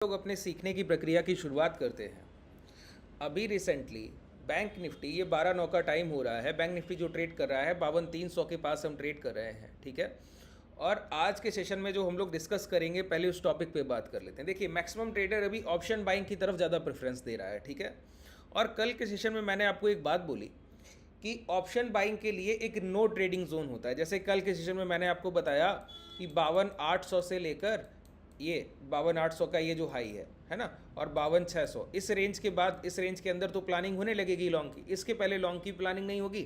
लोग अपने सीखने की प्रक्रिया की शुरुआत करते हैं। अभी रिसेंटली बैंक निफ्टी, ये 12/9 का टाइम हो रहा है, बैंक निफ्टी जो ट्रेड कर रहा है 52,300 के पास हम ट्रेड कर रहे हैं, ठीक है। और आज के सेशन में जो हम लोग डिस्कस करेंगे, पहले उस टॉपिक पे बात कर लेते हैं। देखिए, मैक्सिमम ट्रेडर अभी ऑप्शन बाइंग की तरफ ज़्यादा प्रेफरेंस दे रहा है, ठीक है। और कल के सेशन में मैंने आपको एक बात बोली कि ऑप्शन बाइंग के लिए एक नो ट्रेडिंग जोन होता है। जैसे कल के सेशन में मैंने आपको बताया कि 52,800 से लेकर ये 52,800 का ये जो हाई है ना, और 52,600, इस रेंज के बाद, इस रेंज के अंदर तो प्लानिंग होने लगेगी लॉन्ग की। इसके पहले लॉन्ग की प्लानिंग नहीं होगी,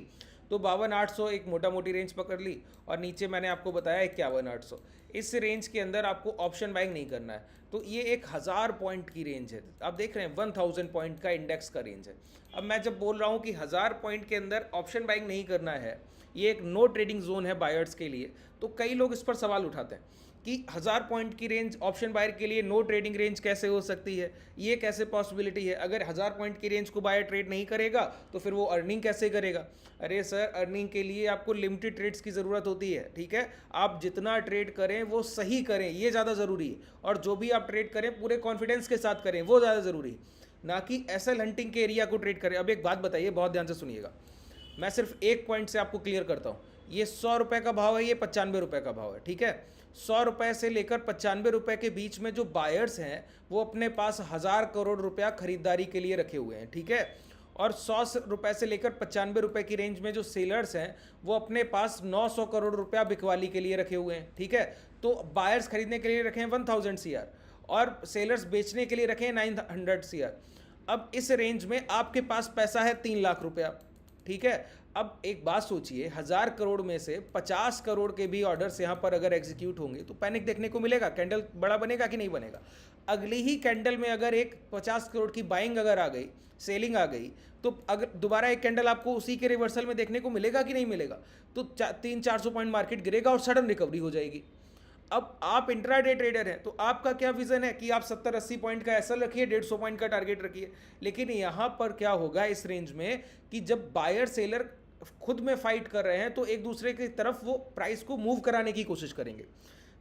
तो 52,800 एक मोटा मोटी रेंज पकड़ ली, और नीचे मैंने आपको बताया 51,800। इस रेंज के अंदर आपको ऑप्शन बाइंग नहीं करना है। तो ये एक 1000 पॉइंट की रेंज है, आप देख रहे हैं 1000 पॉइंट का इंडेक्स का रेंज है। अब मैं जब बोल रहा हूँ कि 1000 पॉइंट के अंदर ऑप्शन बाइंग नहीं करना है, ये एक नो ट्रेडिंग जोन है बायर्स के लिए, तो कई लोग इस पर सवाल उठाते हैं कि 1000 पॉइंट की रेंज ऑप्शन बायर के लिए नो ट्रेडिंग रेंज कैसे हो सकती है, ये कैसे पॉसिबिलिटी है। अगर 1000 पॉइंट की रेंज को बायर ट्रेड नहीं करेगा तो फिर वो अर्निंग कैसे करेगा। अरे सर, अर्निंग के लिए आपको लिमिटेड ट्रेड्स की ज़रूरत होती है, ठीक है। आप जितना ट्रेड करें वो सही करें, ये ज़्यादा ज़रूरी है। और जो भी आप ट्रेड करें पूरे कॉन्फिडेंस के साथ करें, वो ज़्यादा ज़रूरी है, ना कि एसएल हंटिंग के एरिया को ट्रेड करें। अब एक बात बताइए, बहुत ध्यान से सुनिएगा, मैं सिर्फ एक पॉइंट से आपको क्लियर करता हूँ। ये 100 रुपये का भाव है, ये 95 रुपये का भाव है, ठीक है। 100 रुपये से लेकर 95 रुपये के बीच में जो बायर्स हैं वो अपने पास 1000 करोड़ रुपया खरीदारी के लिए रखे हुए हैं, ठीक है। और 100 रुपये से लेकर 95 रुपये की रेंज में जो सेलर्स हैं वो अपने पास 900 करोड़ रुपया बिकवाली के लिए रखे हुए हैं, ठीक है। तो बायर्स खरीदने के लिए रखे हैं 1000 CR और सेलर्स बेचने के लिए रखे हैं 900 CR। अब इस रेंज में आपके पास पैसा है 3 लाख रुपया, ठीक है। अब एक बात सोचिए, 1000 करोड़ में से 50 करोड़ के भी ऑर्डर्स यहाँ पर अगर एग्जीक्यूट होंगे तो पैनिक देखने को मिलेगा, कैंडल बड़ा बनेगा कि नहीं बनेगा। अगली ही कैंडल में अगर एक 50 करोड़ की बाइंग अगर आ गई, सेलिंग आ गई, तो अगर दोबारा एक कैंडल आपको उसी के रिवर्सल में देखने को मिलेगा कि नहीं मिलेगा। तो 300-400 पॉइंट मार्केट गिरेगा और सडन रिकवरी हो जाएगी। अब आप इंट्राडे ट्रेडर हैं, तो आपका क्या विजन है कि आप 70-80 पॉइंट का एसएल रखिए, 150 पॉइंट का टारगेट रखिए। लेकिन यहां पर क्या होगा इस रेंज में कि जब बायर सेलर खुद में फाइट कर रहे हैं तो एक दूसरे की तरफ वो प्राइस को मूव कराने की कोशिश करेंगे।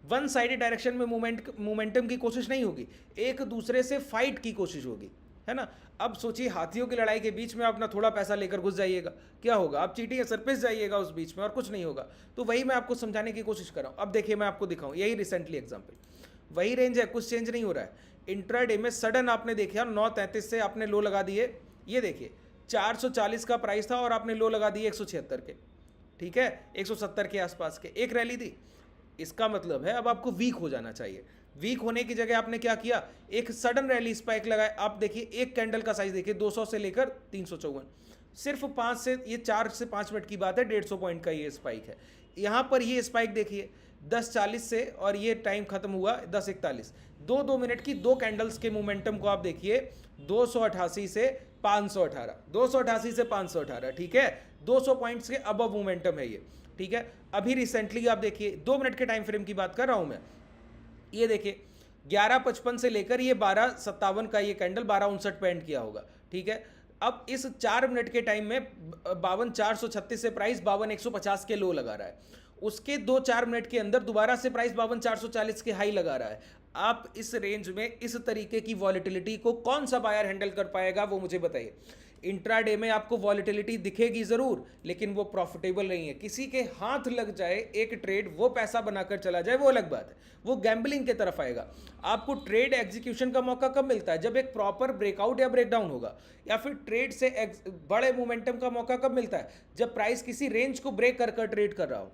वन साइडेड डायरेक्शन में मोमेंटम की कोशिश नहीं होगी, एक दूसरे से फाइट की कोशिश होगी, है ना। अब सोचिए, हाथियों की लड़ाई के बीच में अपना थोड़ा पैसा लेकर घुस जाइएगा, क्या होगा। आप चींटी के सर पे जाइएगा उस बीच में और कुछ नहीं होगा। तो वही मैं आपको समझाने की कोशिश कर रहा हूं। अब देखिए, मैं आपको दिखाऊं, यही रिसेंटली एग्जांपल, वही रेंज है, कुछ चेंज नहीं हो रहा है। इंट्राडे में सडन आपने देखा 933 से आपने लो लगा दिए, ये देखिए 440 का प्राइस था और आपने लो लगा दिए 176 के, ठीक है, 170 के आसपास के, एक रैली दी। इसका मतलब है अब आपको वीक हो जाना चाहिए। वीक होने की जगह आपने क्या किया, एक सडन रैली स्पाइक लगाए। आप देखिए एक कैंडल का साइज देखिए, 200 से लेकर 354, सिर्फ 5 से, ये 4 से 5 मिनट की बात है, 150 पॉइंट का ये स्पाइक है। यहाँ पर ये स्पाइक देखिए 10:40 से, और ये टाइम खत्म हुआ 10:41। 2-2 मिनट की दो कैंडल्स के मोमेंटम को आप देखिए, 288 से 518, 288 से 518, ठीक है। 200 पॉइंट्स के अबव मोमेंटम है ये, ठीक है। अभी रिसेंटली आप देखिए 2 मिनट के टाइम फ्रेम की बात कर रहा हूं मैं, ये देखिए 11:55 से लेकर ये 12:57 का ये कैंडल 12:59 पे एंड किया होगा, ठीक है। अब इस 4 मिनट के टाइम में 52,436 से प्राइस 52,150 के लो लगा रहा है। उसके 2-4 मिनट के अंदर दोबारा से प्राइस 52,440 के हाई लगा रहा है। आप इस रेंज में इस तरीके की वॉलेटिलिटी को कौन सा बायर हैंडल कर पाएगा, वो मुझे बताइए। इंट्राडे में आपको वॉलेटिलिटी दिखेगी जरूर, लेकिन वो प्रॉफिटेबल नहीं है। किसी के हाथ लग जाए एक ट्रेड, वो पैसा बनाकर चला जाए, वो अलग बात है, वो गैम्बलिंग के तरफ आएगा। आपको ट्रेड एग्जीक्यूशन का मौका कब मिलता है, जब एक प्रॉपर ब्रेकआउट या ब्रेकडाउन होगा। या फिर ट्रेड से बड़े मोमेंटम का मौका कब मिलता है, जब प्राइस किसी रेंज को ब्रेक कर ट्रेड कर रहा हो,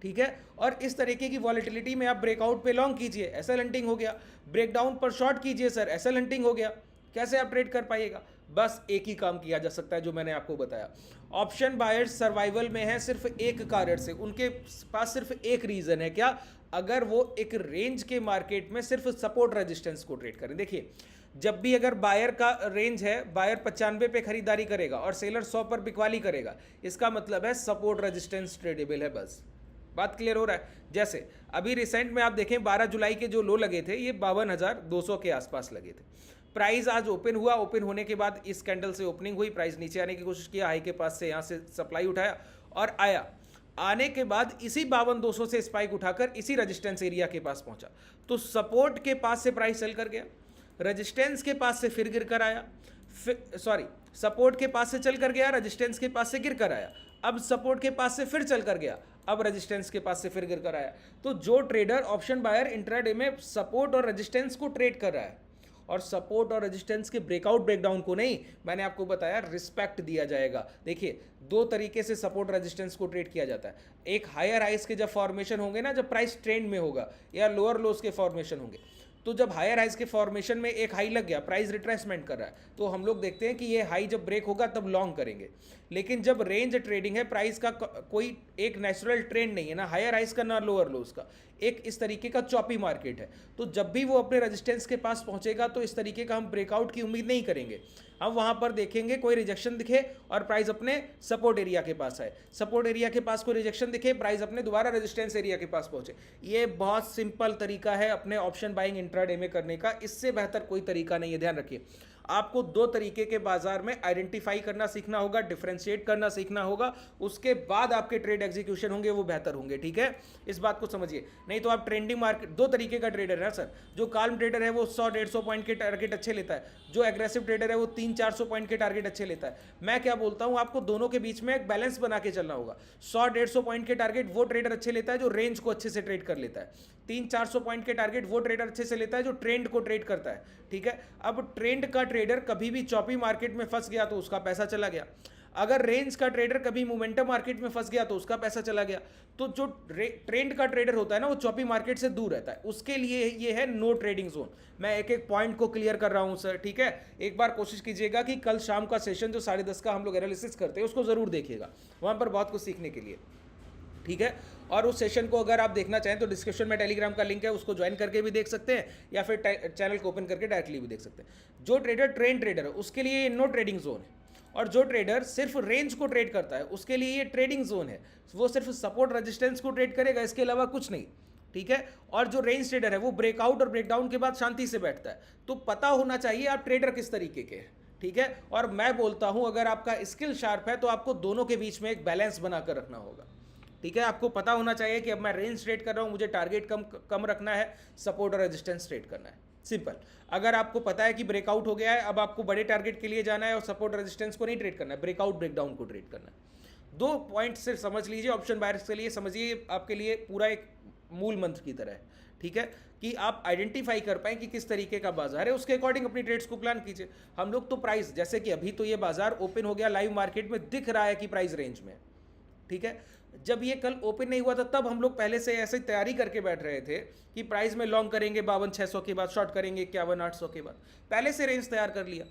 ठीक है। और इस तरीके की वॉलेटिलिटी में आप ब्रेकआउट पे लॉन्ग कीजिए, एसएल हंटिंग हो गया। ब्रेकडाउन पर शॉर्ट कीजिए सर, एसएल हंटिंग हो गया। कैसे आप ट्रेड कर पाइएगा, बस एक ही काम किया जा सकता है जो मैंने आपको बताया। ऑप्शन बायर्स सर्वाइवल में है सिर्फ एक कारण से, उनके पास सिर्फ एक रीजन है, क्या, अगर वो एक रेंज के मार्केट में सिर्फ सपोर्ट रेजिस्टेंस को ट्रेड करें। देखिए, जब भी अगर बायर का रेंज है, बायर 95 पे खरीदारी करेगा और सेलर 100 पर बिकवाली करेगा, इसका मतलब है सपोर्ट रेजिस्टेंस ट्रेडेबल है। बस बात क्लियर हो रहा है। जैसे अभी रिसेंट में आप देखें 12 जुलाई के जो लो लगे थे ये 52,200 के आसपास लगे थे। प्राइस आज ओपन हुआ, ओपन होने के बाद इस कैंडल से ओपनिंग हुई, प्राइस नीचे आने की कोशिश किया, हाई के पास से यहाँ से सप्लाई उठाया और आया। आने के बाद इसी 52,200 से स्पाइक उठाकर इसी रेजिस्टेंस एरिया के पास पहुंचा, तो सपोर्ट के पास से प्राइस सेल कर गया। रेजिस्टेंस के पास से फिर गिर कर आया, सॉरी सपोर्ट के पास से चल कर गया, रेजिस्टेंस के पास से गिर कर आया, अब सपोर्ट के पास से फिर चल कर गया, अब रेजिस्टेंस के पास से फिर गिर कर आया। तो जो ट्रेडर ऑप्शन बायर इंट्राडे में सपोर्ट और रेजिस्टेंस को ट्रेड कर रहा है और सपोर्ट और रेजिस्टेंस के ब्रेकआउट ब्रेकडाउन को नहीं, मैंने आपको बताया रिस्पेक्ट दिया जाएगा। देखिए दो तरीके से सपोर्ट रेजिस्टेंस को ट्रेड किया जाता है, एक हायर हाइस के जब फॉर्मेशन होंगे ना, जब प्राइस ट्रेंड में होगा, या लोअर लोस के फॉर्मेशन होंगे। तो जब हायर हाइस के फॉर्मेशन में एक हाई लग गया, प्राइस रिट्रेसमेंट कर रहा है, तो हम लोग देखते हैं कि ये हाई जब ब्रेक होगा तब लॉन्ग करेंगे। लेकिन जब रेंज ट्रेडिंग है, प्राइस का कोई एक नेचुरल ट्रेंड नहीं है, ना हायर हाइस का ना लोअर लोस का, एक इस तरीके का चॉपी मार्केट है। तो जब भी वो अपने रेजिस्टेंस के पास पहुंचेगा तो इस तरीके का हम ब्रेकआउट की उम्मीद नहीं करेंगे। हम वहां पर देखेंगे कोई रिजेक्शन दिखे और प्राइस अपने सपोर्ट एरिया के पास आए, सपोर्ट एरिया के पास कोई रिजेक्शन दिखे, प्राइस अपने दोबारा रेजिस्टेंस एरिया के पास पहुंचे। ये बहुत सिंपल तरीका है अपने ऑप्शन बाइंग इंट्राडे में करने का, इससे बेहतर कोई तरीका नहीं है। ध्यान रखिए, आपको दो तरीके के बाजार में आइडेंटिफाई करना सीखना होगा, डिफरेंशिएट करना सीखना होगा, उसके बाद आपके ट्रेड एग्जीक्यूशन होंगे वो बेहतर होंगे। ठीक है, इस बात को समझिए। नहीं तो आप ट्रेंडिंग मार्केट, दो तरीके का ट्रेडर है सर, जो काल्म ट्रेडर है वो 100-150 पॉइंट के टारगेट अच्छे लेता है, जो एग्रेसिव ट्रेडर है वो 300-400 पॉइंट के टारगेट अच्छे लेता है। मैं क्या बोलता हूं, आपको दोनों के बीच में एक बैलेंस बना के चलना होगा। 100-150 पॉइंट के टारगेट वो ट्रेडर अच्छे लेता है जो रेंज को अच्छे से ट्रेड कर लेता है, 300-400 पॉइंट के टारगेट वो ट्रेडर अच्छे से लेता है जो ट्रेंड को ट्रेड करता है। ठीक है, अब ट्रेंड का ट्रेडर कभी भी चॉपी मार्केट में फंस गया तो उसका पैसा चला गया, अगर रेंज का ट्रेडर कभी मोमेंटम मार्केट में फंस गया तो उसका पैसा चला गया। तो जो ट्रेंड का ट्रेडर होता है ना, वो चॉपी मार्केट से दूर रहता है, उसके लिए ये है नो ट्रेडिंग जोन। मैं एक एक पॉइंट को क्लियर कर रहा हूं सर। ठीक है, एक बार कोशिश कीजिएगा कि कल शाम का सेशन जो 10:30 का हम लोग एनालिसिस करते हैं उसको जरूर देखिएगा, वहां पर बहुत कुछ सीखने के लिए। ठीक है, और उस सेशन को अगर आप देखना चाहें तो डिस्क्रिप्शन में टेलीग्राम का लिंक है, उसको ज्वाइन करके भी देख सकते हैं, या फिर चैनल को ओपन करके डायरेक्टली भी देख सकते हैं। जो ट्रेडर ट्रेंड ट्रेडर है उसके लिए ये नो ट्रेडिंग जोन है, और जो ट्रेडर सिर्फ रेंज को ट्रेड करता है उसके लिए ये ट्रेडिंग जोन है। वो सिर्फ सपोर्ट रेजिस्टेंस को ट्रेड करेगा, इसके अलावा कुछ नहीं। ठीक है, और जो रेंज ट्रेडर है वो ब्रेकआउट और ब्रेकडाउन के बाद शांति से बैठता है। तो पता होना चाहिए आप ट्रेडर किस तरीके के हैं। ठीक है, और मैं बोलता हूं अगर आपका स्किल शार्प है तो आपको दोनों के बीच में एक बैलेंस बनाकर रखना होगा। ठीक है, आपको पता होना चाहिए कि अब मैं रेंज ट्रेड कर रहा हूं, मुझे टारगेट कम रखना है, सपोर्ट और रेजिस्टेंस ट्रेड करना है, सिंपल। अगर आपको पता है कि ब्रेकआउट हो गया है, अब आपको बड़े टारगेट के लिए जाना है और सपोर्ट रेजिस्टेंस को नहीं ट्रेड करना है, ब्रेकआउट ब्रेकडाउन को ट्रेड करना है। दो पॉइंट सिर्फ समझ लीजिए, ऑप्शन बायर्स के लिए समझिए, आपके लिए पूरा एक मूल मंत्र की तरह है। ठीक है, कि आप आइडेंटिफाई कर पाएं कि किस तरीके का बाजार है, उसके अकॉर्डिंग अपनी ट्रेड्स को प्लान कीजिए। हम लोग तो प्राइस, जैसे कि अभी तो ये बाजार ओपन हो गया, लाइव मार्केट में दिख रहा है कि प्राइस रेंज में। ठीक है, जब ये कल ओपन नहीं हुआ था तब हम लोग पहले से ऐसे तैयारी करके बैठ रहे थे कि प्राइस में लॉन्ग करेंगे 52,600 के बाद, शॉर्ट करेंगे 51,800 के बाद, पहले से रेंज तैयार कर लिया।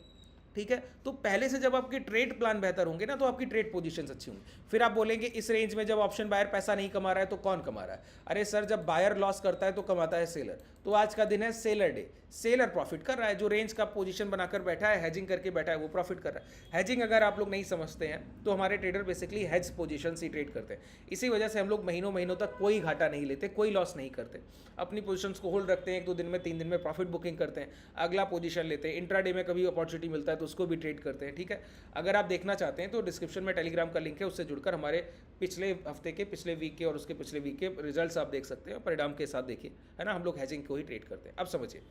ठीक है, तो पहले से जब आपके ट्रेड प्लान बेहतर होंगे ना तो आपकी ट्रेड पोजीशंस अच्छी होंगी। फिर आप बोलेंगे इस रेंज में जब ऑप्शन बायर पैसा नहीं कमा रहा है तो कौन कमा रहा है? अरे सर, जब बायर लॉस करता है तो कमाता है सेलर। तो आज का दिन है सेलर डे, सेलर प्रॉफिट कर रहा है, जो रेंज का पोजीशन बनाकर बैठा है, हेजिंग करके बैठा है, वो प्रॉफिट कर रहा है। हेजिंग अगर आप लोग नहीं समझते हैं तो हमारे ट्रेडर बेसिकली हेज पोजीशन ही ट्रेड करते हैं, इसी वजह से हम लोग महीनों महीनों तक कोई घाटा नहीं लेते, कोई लॉस नहीं करते, अपनी पोजीशंस को होल्ड रखते हैं, 1-2 दिन में 3 दिन में प्रॉफिट बुकिंग करते हैं, अगला पोजीशन लेते हैं, इंट्राडे में कभी अपॉर्चुनिटी मिलता है तो उसको भी ट्रेड करते हैं। ठीक है, अगर आप देखना चाहते हैं तो डिस्क्रिप्शन में टेलीग्राम का लिंक है, उससे जुड़कर हमारे पिछले हफ्ते के, पिछले वीक के और उसके पिछले वीक के रिजल्ट्स आप देख सकते हैं, परिणाम के साथ देखिए, है ना। हम लोग हेजिंग को ही ट्रेड करते हैं। अब समझिए,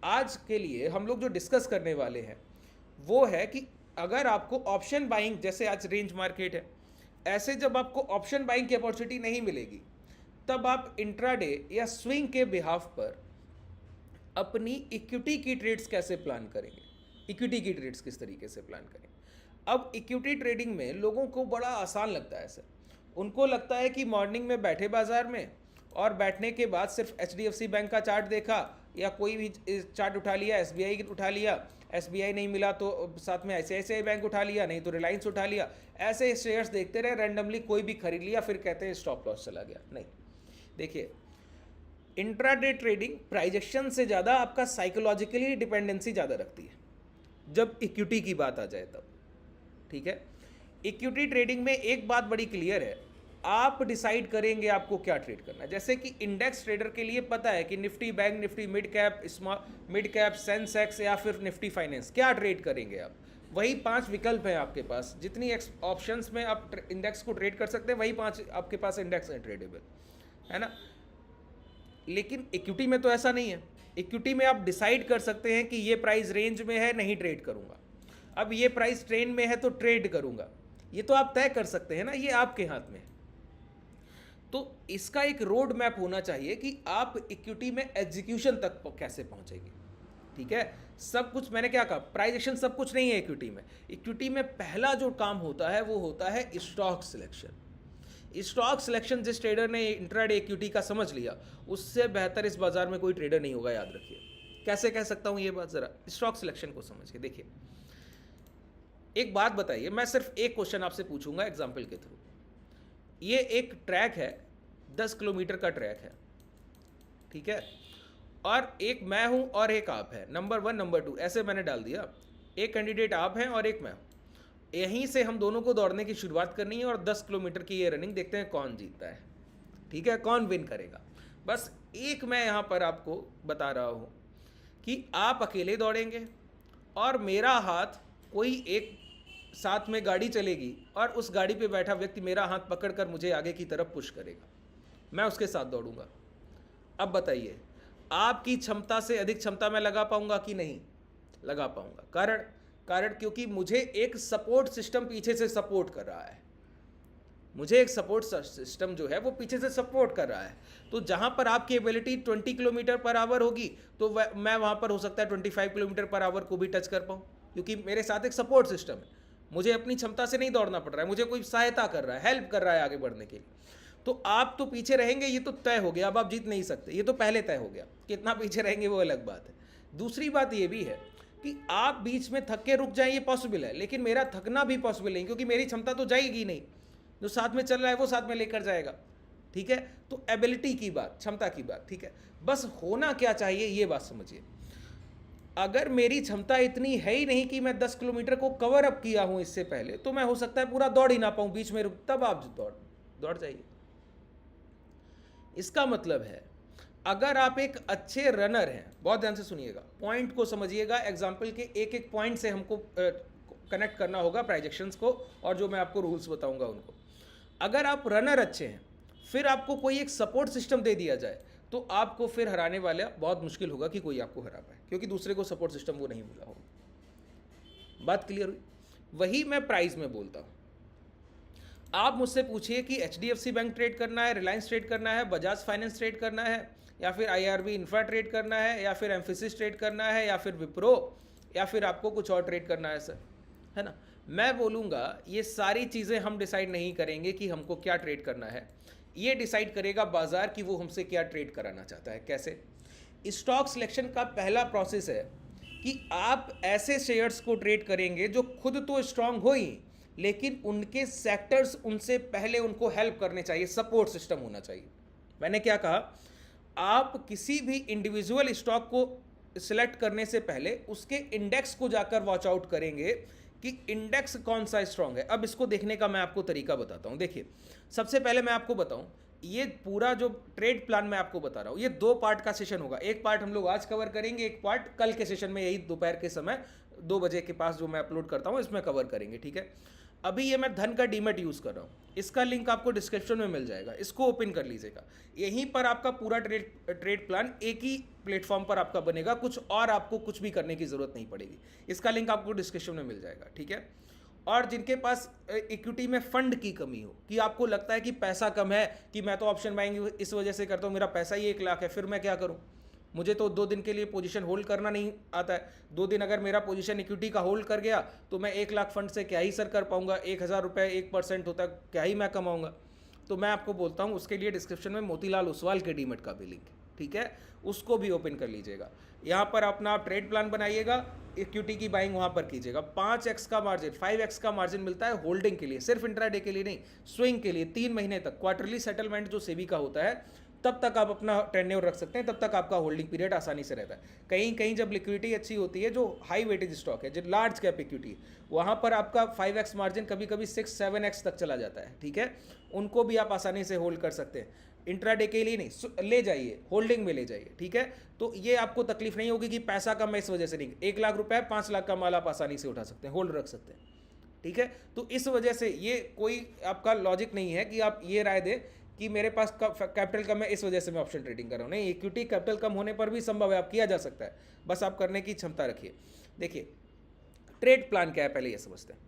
आज के लिए हम लोग जो डिस्कस करने वाले हैं वो है कि अगर आपको ऑप्शन बाइंग, जैसे आज रेंज मार्केट है, ऐसे जब आपको ऑप्शन बाइंग की अपॉर्चुनिटी नहीं मिलेगी तब आप इंट्राडे या स्विंग के बिहाफ पर अपनी इक्विटी की ट्रेड्स कैसे प्लान करेंगे, इक्विटी की ट्रेड्स किस तरीके से प्लान करेंगे। अब इक्विटी ट्रेडिंग में लोगों को बड़ा आसान लगता है सर, उनको लगता है कि मॉर्निंग में बैठे बाजार में और बैठने के बाद सिर्फ HDFC बैंक का चार्ट देखा या कोई भी चार्ट उठा लिया, SBI उठा लिया, SBI नहीं मिला तो साथ में ICICI बैंक उठा लिया, नहीं तो रिलायंस उठा लिया, ऐसे शेयर्स देखते रहे, रैंडमली कोई भी खरीद लिया, फिर कहते हैं स्टॉप लॉस चला गया। नहीं, देखिए, इंट्राडे ट्रेडिंग प्राइजेक्शन से ज़्यादा आपका साइकोलॉजिकली डिपेंडेंसी ज़्यादा रखती है जब इक्विटी की बात आ जाए तब। ठीक है, इक्विटी ट्रेडिंग में एक बात बड़ी क्लियर है, आप डिसाइड करेंगे आपको क्या ट्रेड करना है। जैसे कि इंडेक्स ट्रेडर के लिए पता है कि Nifty, bank Nifty, mid cap, Sensex या फिर निफ्टी फाइनेंस, क्या ट्रेड करेंगे आप। वही 5 विकल्प हैं आपके पास, जितनी ऑप्शंस में आप इंडेक्स को ट्रेड कर सकते हैं वही 5 आपके पास इंडेक्स है ट्रेडेबल, है ना। लेकिन इक्विटी में तो ऐसा नहीं है। इक्विटी में आप डिसाइड कर सकते हैं कि ये प्राइस रेंज में है, नहीं ट्रेड करूंगा, अब ये प्राइस ट्रेंड में है तो ट्रेड करूंगा, ये तो आप तय कर सकते हैं ना, ये आपके हाथ में है। तो इसका एक रोड मैप होना चाहिए कि आप इक्विटी में एग्जीक्यूशन तक कैसे पहुंचेंगे। ठीक है, सब कुछ मैंने क्या कहा, प्राइजेशन सब कुछ नहीं है इक्विटी में। इक्विटी में पहला जो काम होता है वो होता है स्टॉक सिलेक्शन। स्टॉक सिलेक्शन जिस ट्रेडर ने इंट्राडे इक्विटी का समझ लिया, उससे बेहतर इस बाजार में कोई ट्रेडर नहीं होगा, याद रखिए। कैसे कह सकता हूं ये बात, जरा स्टॉक सिलेक्शन को समझ के देखिए। एक बात बताइए, मैं सिर्फ एक क्वेश्चन आपसे पूछूंगा एग्जाम्पल के थ्रू। ये एक ट्रैक है, 10 किलोमीटर का ट्रैक है, ठीक है, और एक मैं हूं और एक आप है, नंबर 1 नंबर 2 ऐसे मैंने डाल दिया। एक कैंडिडेट आप हैं और एक मैं हूं। यहीं से हम दोनों को दौड़ने की शुरुआत करनी है और 10 किलोमीटर की ये रनिंग देखते हैं कौन जीतता है। ठीक है, कौन विन करेगा। बस एक मैं यहाँ पर आपको बता रहा हूँ कि आप अकेले दौड़ेंगे और मेरा हाथ, कोई एक साथ में गाड़ी चलेगी और उस गाड़ी पे बैठा व्यक्ति मेरा हाथ पकड़कर मुझे आगे की तरफ पुश करेगा, मैं उसके साथ दौड़ूंगा। अब बताइए, आपकी क्षमता से अधिक क्षमता मैं लगा पाऊंगा कि नहीं लगा पाऊंगा। कारण क्योंकि मुझे एक सपोर्ट सिस्टम पीछे से सपोर्ट कर रहा है, मुझे एक सपोर्ट सिस्टम जो है वो पीछे से सपोर्ट कर रहा है। तो जहां पर आपकी एबिलिटी 20 किलोमीटर पर आवर होगी तो मैं वहां पर हो सकता है 25 किलोमीटर पर आवर को भी टच कर पाऊँ, क्योंकि मेरे साथ एक सपोर्ट सिस्टम है। मुझे अपनी क्षमता से नहीं दौड़ना पड़ रहा है, मुझे कोई सहायता कर रहा है, हेल्प कर रहा है आगे बढ़ने के लिए। तो आप तो पीछे रहेंगे, ये तो तय हो गया, अब आप जीत नहीं सकते, ये तो पहले तय हो गया। कितना पीछे रहेंगे वो अलग बात है। दूसरी बात ये भी है कि आप बीच में थक के रुक जाएं, ये पॉसिबल है, लेकिन मेरा थकना भी पॉसिबल नहीं, क्योंकि मेरी क्षमता तो जाएगी नहीं, जो साथ में चल रहा है वो साथ में लेकर जाएगा। ठीक है, तो एबिलिटी की बात, क्षमता की बात। ठीक है, बस होना क्या चाहिए ये बात समझिए। अगर मेरी क्षमता इतनी है ही नहीं कि मैं 10 किलोमीटर को कवर अप किया हूं इससे पहले, तो मैं हो सकता है पूरा दौड़ ही ना पाऊं, बीच में रुक, तब आप दौड़ जाइए। इसका मतलब है, अगर आप एक अच्छे रनर हैं, बहुत ध्यान से सुनिएगा, पॉइंट को समझिएगा, एग्जाम्पल के एक एक पॉइंट से हमको कनेक्ट करना होगा प्राइजेक्शंस को, और जो मैं आपको रूल्स बताऊंगा उनको। अगर आप रनर अच्छे हैं, फिर आपको कोई एक सपोर्ट सिस्टम दे दिया जाए, तो आपको फिर हराने वाला बहुत मुश्किल होगा कि कोई आपको हरा पाए, क्योंकि दूसरे को सपोर्ट सिस्टम वो नहीं मिला होगा। बात क्लियर हुई। वही मैं प्राइस में बोलता हूं। आप मुझसे पूछिए कि HDFC बैंक ट्रेड करना है, रिलायंस ट्रेड करना है, बजाज फाइनेंस ट्रेड करना है, या फिर IRB इंफ्रा ट्रेड करना है, या फिर एम्फेसिस ट्रेड करना है, या फिर विप्रो, या फिर आपको कुछ और ट्रेड करना है सर, है ना। मैं बोलूँगा ये सारी चीज़ें हम डिसाइड नहीं करेंगे कि हमको क्या ट्रेड करना है, ये डिसाइड करेगा बाजार कि वो हमसे क्या ट्रेड कराना चाहता है। कैसे? स्टॉक सिलेक्शन का पहला प्रोसेस है कि आप ऐसे शेयर्स को ट्रेड करेंगे जो खुद तो स्ट्रांग हो ही, लेकिन उनके सेक्टर्स उनसे पहले उनको हेल्प करने चाहिए, सपोर्ट सिस्टम होना चाहिए। मैंने क्या कहा, आप किसी भी इंडिविजुअल स्टॉक को सिलेक्ट करने से पहले उसके इंडेक्स को जाकर वॉच आउट करेंगे कि इंडेक्स कौन सा स्ट्रांग है। अब इसको देखने का मैं आपको तरीका बताता हूं। देखिए, सबसे पहले मैं आपको बताऊं, ये पूरा जो ट्रेड प्लान मैं आपको बता रहा हूं, ये 2 पार्ट का सेशन होगा। एक पार्ट हम लोग आज कवर करेंगे, एक पार्ट कल के सेशन में, यही दोपहर के समय 2 बजे के पास जो मैं अपलोड करता हूं इसमें कवर करेंगे। ठीक है, अभी ये मैं धन का डीमेट यूज़ कर रहा हूँ, इसका लिंक आपको डिस्क्रिप्शन में मिल जाएगा, इसको ओपन कर लीजिएगा। यहीं पर आपका पूरा ट्रेड प्लान एक ही प्लेटफॉर्म पर आपका बनेगा, कुछ और आपको कुछ भी करने की ज़रूरत नहीं पड़ेगी। इसका लिंक आपको डिस्क्रिप्शन में मिल जाएगा। ठीक है, और जिनके पास इक्विटी में फंड की कमी हो, कि आपको लगता है कि पैसा कम है, कि मैं तो ऑप्शन बाइंग इस वजह से करता हूँ, मेरा पैसा ही 1 लाख है, फिर मैं क्या करूँ, मुझे तो 2 दिन के लिए पोजीशन होल्ड करना नहीं आता है। 2 दिन अगर मेरा पोजीशन इक्विटी का होल्ड कर गया तो मैं 1 लाख फंड से क्या ही सर कर पाऊंगा, 1000 रुपये 1% होता है, क्या ही मैं कमाऊंगा। तो मैं आपको बोलता हूं, उसके लिए डिस्क्रिप्शन में मोतीलाल ओसवाल के डीमेट का भी लिंक है। ठीक है, उसको भी ओपन कर लीजिएगा। यहाँ पर अपना आप ट्रेड प्लान बनाइएगा, इक्विटी की बाइंग वहाँ पर कीजिएगा। 5x का मार्जिन, 5x का मार्जिन मिलता है होल्डिंग के लिए, सिर्फ इंट्राडे के लिए नहीं, स्विंग के लिए 3 महीने तक। क्वार्टरली सेटलमेंट जो सेबी का होता है, तब तक आप अपना टेन्योर रख सकते हैं, तब तक आपका होल्डिंग पीरियड आसानी से रहता है। कहीं कहीं जब लिक्विडिटी अच्छी होती है, जो हाई वेटेज स्टॉक है, जो लार्ज कैप इक्विटी, वहाँ पर आपका 5x मार्जिन कभी कभी 6-7x तक चला जाता है। ठीक है, उनको भी आप आसानी से होल्ड कर सकते हैं। इंट्राडे के लिए नहीं, ले जाइए, होल्डिंग में ले जाइए। ठीक है, तो ये आपको तकलीफ नहीं होगी कि पैसा कम है इस वजह से नहीं। 1 लाख रुपए 5 लाख का माल आप आसानी से उठा सकते हैं, होल्ड रख सकते हैं। ठीक है, तो इस वजह से ये कोई आपका लॉजिक नहीं है कि आप ये राय दें कि मेरे पास कैपिटल कम है इस वजह से मैं ऑप्शन ट्रेडिंग कर रहा हूँ, नहीं, इक्विटी कैपिटल कम होने पर भी संभव है, आप किया जा सकता है, बस आप करने की क्षमता रखिए। देखिए ट्रेड प्लान क्या है पहले ये समझते हैं।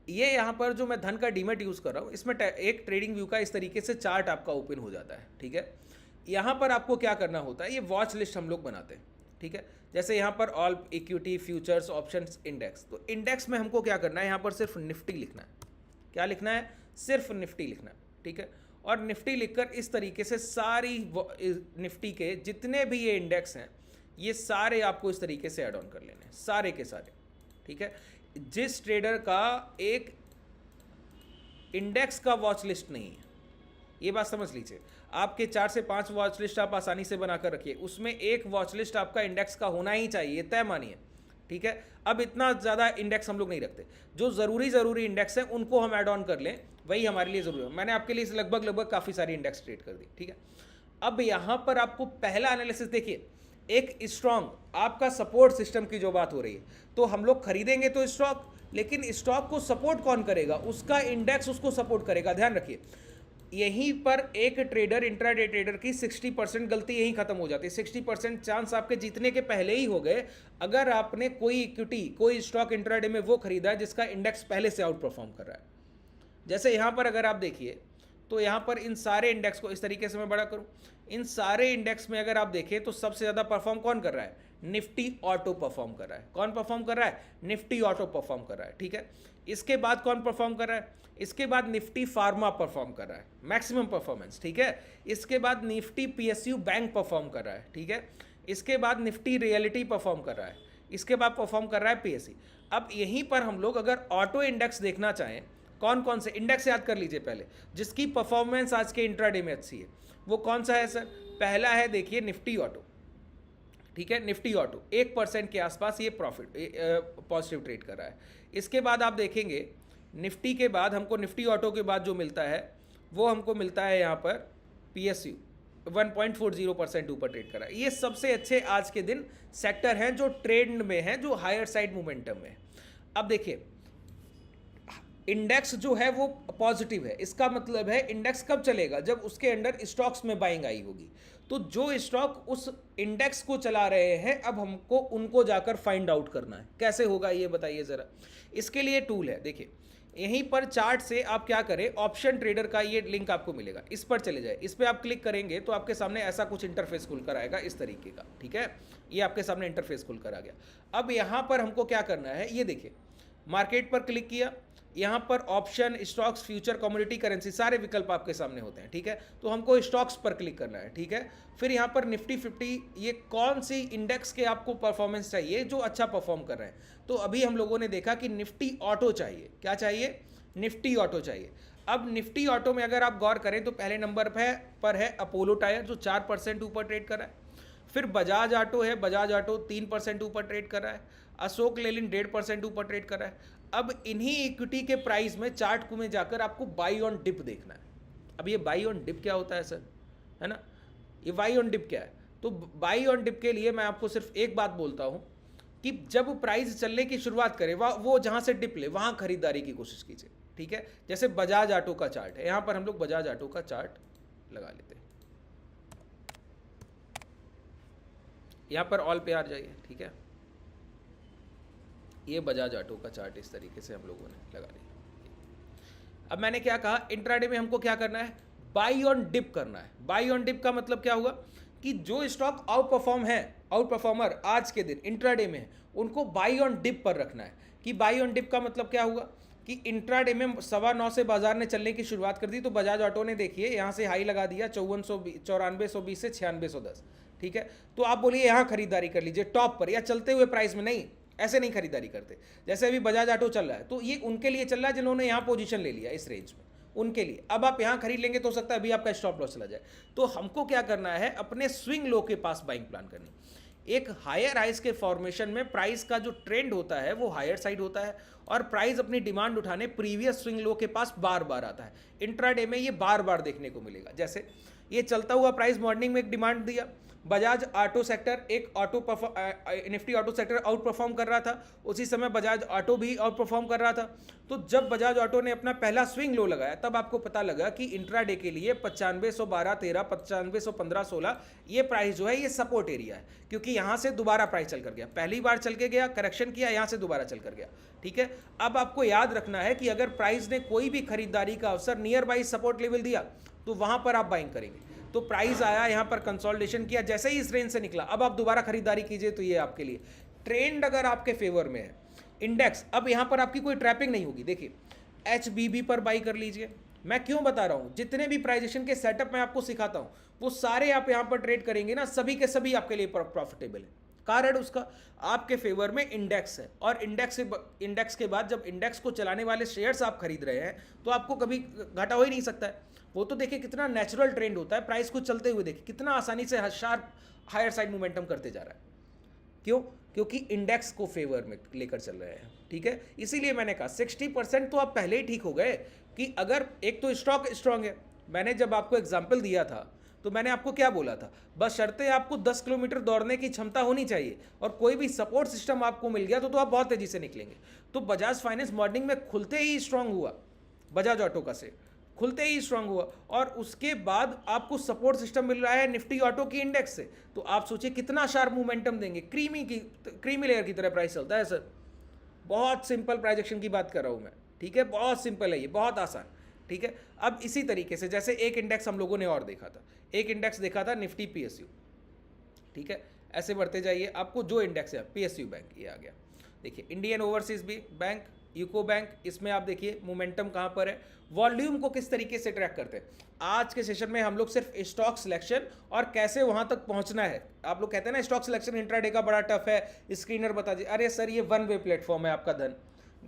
ये यहाँ पर जो मैं धन का डीमेट यूज़ कर रहा हूँ, इसमें एक ट्रेडिंग व्यू का इस तरीके से चार्ट आपका ओपन हो जाता है, ठीक है। यहाँ पर आपको क्या करना होता है, ये वॉच लिस्ट हम लोग बनाते हैं, ठीक है। जैसे यहाँ पर all equity futures options index, तो इंडेक्स में हमको क्या करना है, यहाँ पर सिर्फ निफ्टी लिखना है। क्या लिखना है, सिर्फ निफ्टी लिखना है, ठीक है। और निफ्टी लिखकर इस तरीके से सारी निफ्टी के जितने भी ये इंडेक्स हैं ये सारे आपको इस तरीके से ऐड ऑन कर लेने हैं, सारे के सारे, ठीक है। जिस ट्रेडर का एक इंडेक्स का वॉच लिस्ट नहीं है, ये बात समझ लीजिए, आपके 4 से 5 वॉच लिस्ट आप आसानी से बनाकर रखिए, उसमें एक वॉच लिस्ट आपका इंडेक्स का होना ही चाहिए, तय मानिए, ठीक है। अब इतना ज़्यादा इंडेक्स हम लोग नहीं रखते, जो ज़रूरी इंडेक्स हैं उनको हम ऐड ऑन कर लें, वही हमारे लिए ज़रूरी है। मैंने आपके लिए लगभग काफ़ी सारी इंडेक्स ट्रेड कर दी, ठीक है। अब यहाँ पर आपको पहला एनालिसिस देखिए, एक स्ट्रॉन्ग आपका सपोर्ट सिस्टम की जो बात हो रही है, तो हम लोग खरीदेंगे तो स्टॉक, लेकिन स्टॉक को सपोर्ट कौन करेगा, उसका इंडेक्स उसको सपोर्ट करेगा। ध्यान रखिए, यहीं पर एक ट्रेडर, इंट्राडे ट्रेडर की 60% गलती यहीं खत्म हो जाती है। 60% चांस आपके जीतने के पहले ही हो गए अगर आपने कोई इक्विटी, कोई स्टॉक इंट्राडे में वो खरीदा है जिसका इंडेक्स पहले से आउट परफॉर्म कर रहा है। जैसे यहाँ पर अगर आप देखिए तो यहाँ पर इन सारे इंडेक्स को इस तरीके से मैं बड़ा करूँ, इन सारे इंडेक्स में अगर आप देखें तो सबसे ज़्यादा परफॉर्म कौन कर रहा है, निफ्टी ऑटो परफॉर्म कर रहा है। कौन परफॉर्म कर रहा है, निफ्टी ऑटो परफॉर्म कर रहा है, ठीक है। इसके बाद कौन परफॉर्म कर रहा है, इसके बाद निफ्टी फार्मा परफॉर्म कर रहा है, मैक्सिमम परफॉर्मेंस, ठीक है। इसके बाद निफ्टी पीएसयू बैंक परफॉर्म कर रहा है, ठीक है। इसके बाद निफ्टी रियलिटी परफॉर्म कर रहा है, इसके बाद परफॉर्म कर रहा है पीएससी। अब यहीं पर हम लोग अगर ऑटो इंडेक्स देखना चाहें, कौन कौन से इंडेक्स याद कर लीजिए पहले, जिसकी परफॉर्मेंस आज के इंट्राडे में अच्छी है, वो कौन सा है सर, पहला है देखिए निफ्टी ऑटो, ठीक है। निफ्टी ऑटो 1% के आसपास ये प्रॉफिट पॉजिटिव ट्रेड कर रहा है। इसके बाद आप देखेंगे निफ्टी के बाद हमको, निफ्टी ऑटो के बाद जो मिलता है वो हमको मिलता है यहाँ पर पीएसयू 1.40% ऊपर ट्रेड कर रहा है। ये सबसे अच्छे आज के दिन सेक्टर हैं जो ट्रेंड में हैं, जो हायर साइड मोमेंटम में है। अब देखिए इंडेक्स जो है वो पॉजिटिव है, इसका मतलब है इंडेक्स कब चलेगा, जब उसके अंडर स्टॉक्स में बाइंग आई होगी। तो जो स्टॉक उस इंडेक्स को चला रहे हैं, अब हमको उनको जाकर फाइंड आउट करना है। कैसे होगा ये बताइए ज़रा। इसके लिए टूल है, देखिए यहीं पर चार्ट से आप क्या करें, ऑप्शन ट्रेडर का ये लिंक आपको मिलेगा, इस पर चले जाए, इस पर आप क्लिक करेंगे तो आपके सामने ऐसा कुछ इंटरफेस खुलकर आएगा इस तरीके का, ठीक है। ये आपके सामने इंटरफेस खुलकर आ गया। अब यहाँ पर हमको क्या करना है, ये देखिए मार्केट पर क्लिक किया, यहाँ पर option, stocks, future, commodity, currency, सारे विकल्प आपके सामने होते हैं, ठीक है। तो हमको स्टॉक्स पर क्लिक करना है, ठीक है। फिर यहाँ पर निफ्टी 50, ये कौन सी इंडेक्स के आपको परफॉर्मेंस चाहिए जो अच्छा परफॉर्म कर रहे हैं। तो अभी हम लोगों ने देखा कि निफ्टी ऑटो चाहिए, क्या चाहिए, निफ्टी ऑटो चाहिए। अब निफ्टी ऑटो में अगर आप गौर करें तो पहले नंबर पर है अपोलो टायर जो 4% ऊपर ट्रेड कर रहा है। फिर बजाज ऑटो है, बजाज ऑटो 3% ऊपर ट्रेड कर रहा है। अशोक लेलैंड 1.5% ऊपर ट्रेड कर रहा है। अब इन्हीं इक्विटी के प्राइस में चार्ट में जाकर आपको बाई ऑन डिप देखना है। अब ये बाई ऑन डिप क्या होता है सर, है ना, ये बाई ऑन डिप क्या है। तो बाई ऑन डिप के लिए मैं आपको सिर्फ एक बात बोलता हूँ कि जब प्राइस चलने की शुरुआत करे, वो जहाँ से डिप ले वहाँ खरीदारी की कोशिश कीजिए, ठीक है। जैसे बजाज ऑटो का चार्ट है, यहाँ पर हम लोग बजाज ऑटो का चार्ट लगा लेते हैं, यहाँ पर ऑल पे आ जाइए, ठीक है। ये बजाज ऑटो का चार्ट इस तरीके से हम लोगों ने लगा लिया। अब मैंने क्या कहा, इंट्राडे में हमको क्या करना है, बाई ऑन डिप करना है। बाई ऑन डिप का मतलब क्या हुआ कि जो स्टॉक आउट परफॉर्म है, आउट परफॉर्मर आज के दिन इंट्राडे में है, उनको बाई ऑन डिप पर रखना है। कि बाई ऑन डिप का मतलब क्या हुआ कि इंट्राडे में 9:15 से बाजार ने चलने की शुरुआत कर दी, तो बजाज ऑटो ने देखिए यहाँ से हाई लगा दिया 9420 से 9610, ठीक है। तो आप बोलिए यहाँ खरीदारी कर लीजिए टॉप पर या चलते हुए प्राइस में, नहीं, ऐसे नहीं खरीदारी करते। जैसे अभी बजाज ऑटो चल रहा है तो ये उनके लिए चल रहा है जिन्होंने यहाँ पोजीशन ले लिया इस रेंज में, उनके लिए। अब आप यहाँ खरीद लेंगे तो हो सकता है अभी आपका स्टॉप लॉस चला जाए। तो हमको क्या करना है, अपने स्विंग लो के पास बाइंग प्लान करनी। एक हायर हाइस के फॉर्मेशन में प्राइस का जो ट्रेंड होता है वो हायर साइड होता है और प्राइस अपनी डिमांड उठाने प्रीवियस स्विंग लो के पास बार बार आता है। इंट्राडे में ये बार बार देखने को मिलेगा। जैसे ये चलता हुआ प्राइस मॉर्निंग में एक डिमांड दिया, बजाज ऑटो सेक्टर एक Nifty auto sector out perform कर रहा था, उसी समय बजाज ऑटो भी आउट परफॉर्म कर रहा था। तो जब बजाज ऑटो ने अपना पहला स्विंग लो लगाया तब आपको पता लगा कि इंट्राडे के लिए 9512.13, 9515.16 ये प्राइस जो है ये सपोर्ट एरिया है, क्योंकि यहां से दोबारा प्राइस चल कर गया, पहली बार चल के गया, करेक्शन किया, यहां से दोबारा चल कर गया। ठीक है, अब आपको याद रखना है कि अगर प्राइस ने कोई भी खरीदारी का अवसर नियर बाई सपोर्ट लेवल दिया तो वहां पर आप बाइंग करेंगे। तो प्राइस आया, यहां पर कंसोलिडेशन किया, जैसे ही इस रेंज से निकला अब आप दोबारा खरीदारी कीजिए, तो ये आपके लिए ट्रेंड अगर आपके फेवर में है। इंडेक्स, अब यहां पर आपकी कोई ट्रैपिंग नहीं होगी। देखिए HBB पर बाई कर लीजिए। मैं क्यों बता रहा हूं, जितने भी प्राइजेशन के सेटअप मैं आपको सिखाता हूं वो सारे आप यहां पर ट्रेड करेंगे ना, सभी के सभी आपके लिए प्रॉफिटेबल है। कारण उसका आपके फेवर में इंडेक्स है, और इंडेक्स के बाद जब इंडेक्स को चलाने वाले शेयर्स आप खरीद रहे हैं तो आपको कभी घाटा हो ही नहीं सकता है। वो तो देखिए कितना नेचुरल ट्रेंड होता है, प्राइस को चलते हुए देखिए कितना आसानी से शार्प हायर साइड मोमेंटम करते जा रहा है। क्यों? क्योंकि इंडेक्स को फेवर में लेकर चल रहे हैं। ठीक है, इसीलिए मैंने कहा 60% तो आप पहले ही ठीक हो गए कि अगर एक तो स्टॉक स्ट्रांग है। मैंने जब आपको एग्जाम्पल दिया था तो मैंने आपको क्या बोला था, बस शर्तें आपको 10 किलोमीटर दौड़ने की क्षमता होनी चाहिए और कोई भी सपोर्ट सिस्टम आपको मिल गया तो आप बहुत तेजी से निकलेंगे। तो बजाज फाइनेंस मॉर्निंग में खुलते ही स्ट्रांग हुआ, बजाज ऑटो का से खुलते ही स्ट्रांग हुआ, और उसके बाद आपको सपोर्ट सिस्टम मिल रहा है निफ्टी ऑटो की इंडेक्स से। तो आप सोचिए कितना शार्प मोमेंटम देंगे, क्रीमी लेयर की तरह प्राइस चलता है सर। बहुत सिंपल प्राइजेक्शन की बात कर रहा हूं मैं। ठीक है, बहुत सिंपल है ये, बहुत आसान। ठीक है, अब इसी तरीके से जैसे एक इंडेक्स हम लोगों ने और देखा था, एक इंडेक्स देखा था निफ्टी PSU। ठीक है, ऐसे बढ़ते जाइए, आपको जो इंडेक्स है PSU बैंक ये आ गया। देखिए इंडियन ओवरसीज भी बैंक, यूको बैंक, इसमें आप देखिए मोमेंटम कहां पर है, वॉल्यूम को किस तरीके से ट्रैक करते हैं। आज के सेशन में हम लोग सिर्फ स्टॉक सिलेक्शन और कैसे वहां तक पहुंचना है। आप लोग कहते हैं ना स्टॉक सिलेक्शन इंट्राडे का बड़ा टफ है, स्क्रीनर बता दीजिए। अरे सर ये वन वे प्लेटफॉर्म है आपका धन,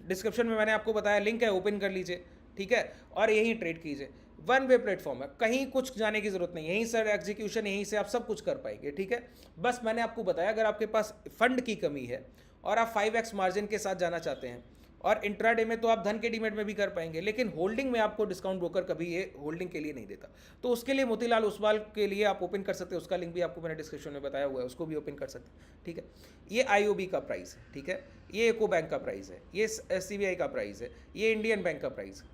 डिस्क्रिप्शन में मैंने आपको बताया, लिंक है, ओपन कर लीजिए। ठीक है, और यही ट्रेड कीजिए, वन वे प्लेटफॉर्म है, कहीं कुछ जाने की जरूरत नहीं, यहीं सर एग्जीक्यूशन, यहीं से आप सब कुछ कर पाएंगे। ठीक है, बस मैंने आपको बताया अगर आपके पास फंड की कमी है और आप 5x मार्जिन के साथ जाना चाहते हैं, और इंट्राडे में तो आप धन के डीमेट में भी कर पाएंगे, लेकिन होल्डिंग में आपको डिस्काउंट ब्रोकर कभी ये होल्डिंग के लिए नहीं देता। तो उसके लिए मोतीलाल ओसवाल के लिए आप ओपन कर सकते हैं, उसका लिंक भी आपको मैंने डिस्क्रिप्शन में बताया हुआ है, उसको भी ओपन कर सकते हैं। ठीक है, ये IOB का प्राइस है। ठीक है, ये एको बैंक का प्राइस है, ये SCBI का प्राइस है, ये इंडियन बैंक का प्राइस है।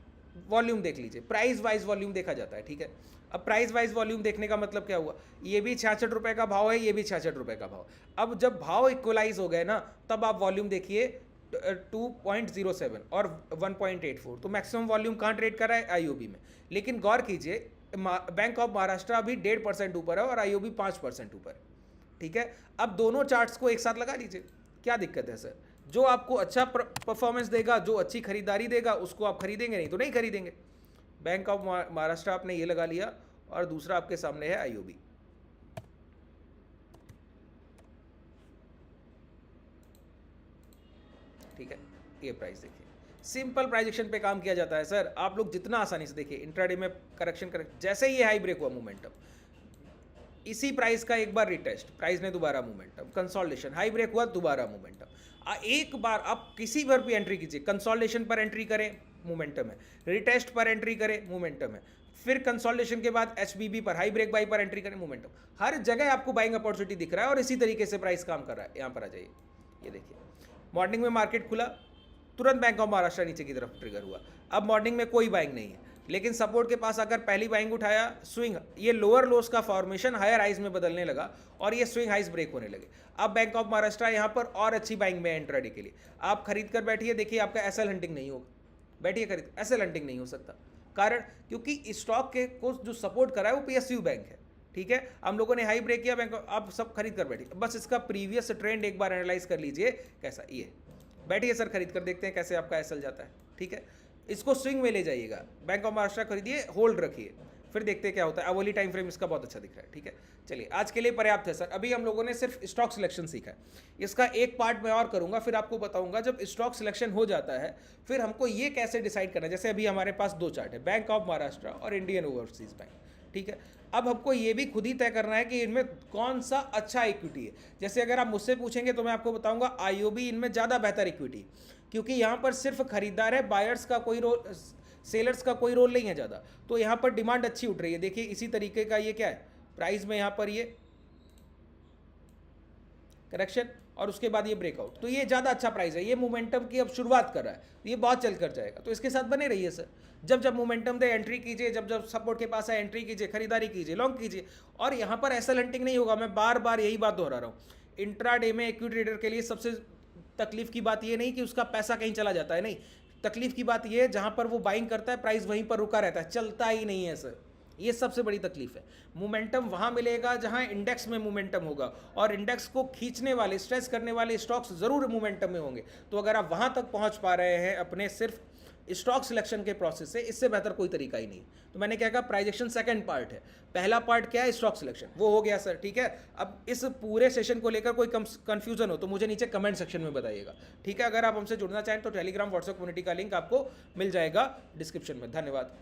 वॉल्यूम देख लीजिए, प्राइस वाइज वॉल्यूम देखा जाता है। ठीक है, अब प्राइस वाइज वॉल्यूम देखने का मतलब क्या हुआ, ये भी 66 रुपए का भाव है, ये भी 66 रुपए का भाव। अब जब भाव इक्वलाइज हो गए ना, तब आप वॉल्यूम देखिए 2.07 और 1.84, तो मैक्सिमम वॉल्यूम कहाँ ट्रेड कर रहा है, IOB में। लेकिन गौर कीजिए बैंक ऑफ महाराष्ट्र अभी 1.5% ऊपर है और IOB 5% ऊपर है। ठीक है, अब दोनों चार्ट्स को एक साथ लगा लीजिए, क्या दिक्कत है सर। जो आपको अच्छा परफॉर्मेंस देगा, जो अच्छी खरीदारी देगा, उसको आप खरीदेंगे, नहीं तो नहीं खरीदेंगे। बैंक ऑफ महाराष्ट्र आपने ये लगा लिया, और दूसरा आपके सामने है IOB। ठीक है, ये प्राइस देखिए, सिंपल प्राइजेक्शन पे काम किया जाता है सर। आप लोग जितना आसानी से देखिए, इंट्राडे में करेक्शन जैसे ही हाई ब्रेक हुआ मोमेंटम, इसी प्राइस का एक बार रिटेस्ट, प्राइस ने दोबारा मोमेंटम, कंसोलिडेशन, हाई ब्रेक हुआ दोबारा मोमेंटम। एक बार आप किसी पर भी एंट्री कीजिए, कंसोलिडेशन पर एंट्री करें मोमेंटम है, रिटेस्ट पर एंट्री करें मोमेंटम है, फिर कंसोलिडेशन के बाद HBB पर हाई ब्रेक बाई पर एंट्री करें मोमेंटम। हर जगह आपको बाइंग अपॉर्चुनिटी दिख रहा है, और इसी तरीके से प्राइस काम कर रहा है। यहाँ पर आ जाइए, ये देखिए मॉर्निंग में मार्केट खुला, तुरंत बैंक ऑफ महाराष्ट्र नीचे की तरफ ट्रिगर हुआ। अब मॉर्निंग में कोई बाइंग नहीं है, लेकिन सपोर्ट के पास आकर पहली बाइंग उठाया, स्विंग, ये लोअर लोस का फॉर्मेशन हायर हाइज में बदलने लगा और ये स्विंग हाइज ब्रेक होने लगे। अब बैंक ऑफ महाराष्ट्र यहाँ पर और अच्छी बाइंग में इंट्राडे के लिए आप खरीद कर बैठिए। देखिए आपका एसएल हंटिंग नहीं होगा, बैठिए खरीद, एसएल हंटिंग नहीं हो सकता। कारण क्योंकि स्टॉक के को जो सपोर्ट करा है वो PSU बैंक है। ठीक है, हम लोगों ने हाई ब्रेक किया, बैंक आप सब खरीद कर बैठिए। बस इसका प्रीवियस ट्रेंड एक बार एनालाइज कर लीजिए कैसा, ये बैठिए सर खरीद कर देखते हैं कैसे आपका एसएल जाता है। ठीक है, इसको स्विंग में ले जाइएगा, बैंक ऑफ महाराष्ट्र खरीदिए, होल्ड रखिए, फिर देखते हैं क्या होता है। अवली टाइम फ्रेम इसका बहुत अच्छा दिख रहा है। ठीक है, चलिए आज के लिए पर्याप्त है सर। अभी हम लोगों ने सिर्फ स्टॉक सिलेक्शन सीखा है, इसका एक पार्ट मैं और करूंगा, फिर आपको बताऊंगा जब स्टॉक सिलेक्शन हो जाता है फिर हमको ये कैसे डिसाइड करना है। जैसे अभी हमारे पास दो चार्ट है, बैंक ऑफ महाराष्ट्र और इंडियन ओवरसीज बैंक। ठीक है, अब हमको ये भी खुद ही तय करना है कि इनमें कौन सा अच्छा इक्विटी है। जैसे अगर आप मुझसे पूछेंगे तो मैं आपको बताऊंगा IOB इनमें ज़्यादा बेहतर इक्विटी, क्योंकि यहाँ पर सिर्फ खरीदार है, बायर्स का कोई रोल, सेलर्स का कोई रोल नहीं है ज़्यादा, तो यहाँ पर डिमांड अच्छी उठ रही है। देखिए इसी तरीके का ये क्या है, प्राइस में यहाँ पर ये करेक्शन और उसके बाद ये ब्रेकआउट, तो ये ज़्यादा अच्छा प्राइस है, ये मोमेंटम की अब शुरुआत कर रहा है, ये बहुत चल कर जाएगा, तो इसके साथ बने रहिए सर। जब जब मोमेंटम दे एंट्री कीजिए, जब जब सपोर्ट के पास है एंट्री कीजिए, खरीदारी कीजिए, लॉन्ग कीजिए। और यहाँ पर ऐसा हंटिंग नहीं होगा, मैं बार बार यही बात दोहरा रहा हूँ। इंट्राडे में इक्विटी ट्रेडर के लिए सबसे तकलीफ की बात ये नहीं कि उसका पैसा कहीं चला जाता है, नहीं, तकलीफ की बात ये है जहाँ पर वो बाइंग करता है प्राइस वहीं पर रुका रहता है, चलता ही नहीं है सर, ये सबसे बड़ी तकलीफ है। मोमेंटम वहाँ मिलेगा जहाँ इंडेक्स में मोमेंटम होगा, और इंडेक्स को खींचने वाले, स्ट्रेच करने वाले स्टॉक्स ज़रूर मोमेंटम में होंगे। तो अगर आप वहाँ तक पहुँच पा रहे हैं अपने सिर्फ स्टॉक सिलेक्शन के प्रोसेस से, इससे बेहतर कोई तरीका ही नहीं। तो मैंने क्या कहा, प्राइजेक्शन सेकंड पार्ट है, पहला पार्ट क्या है, स्टॉक सिलेक्शन, वो हो गया सर, ठीक है। अब इस पूरे सेशन को लेकर कोई कंफ्यूजन हो तो मुझे नीचे कमेंट सेक्शन में बताइएगा, ठीक है। अगर आप हमसे जुड़ना चाहें तो टेलीग्राम व्हाट्सएप कम्युनिटी का लिंक आपको मिल जाएगा डिस्क्रिप्शन में। धन्यवाद।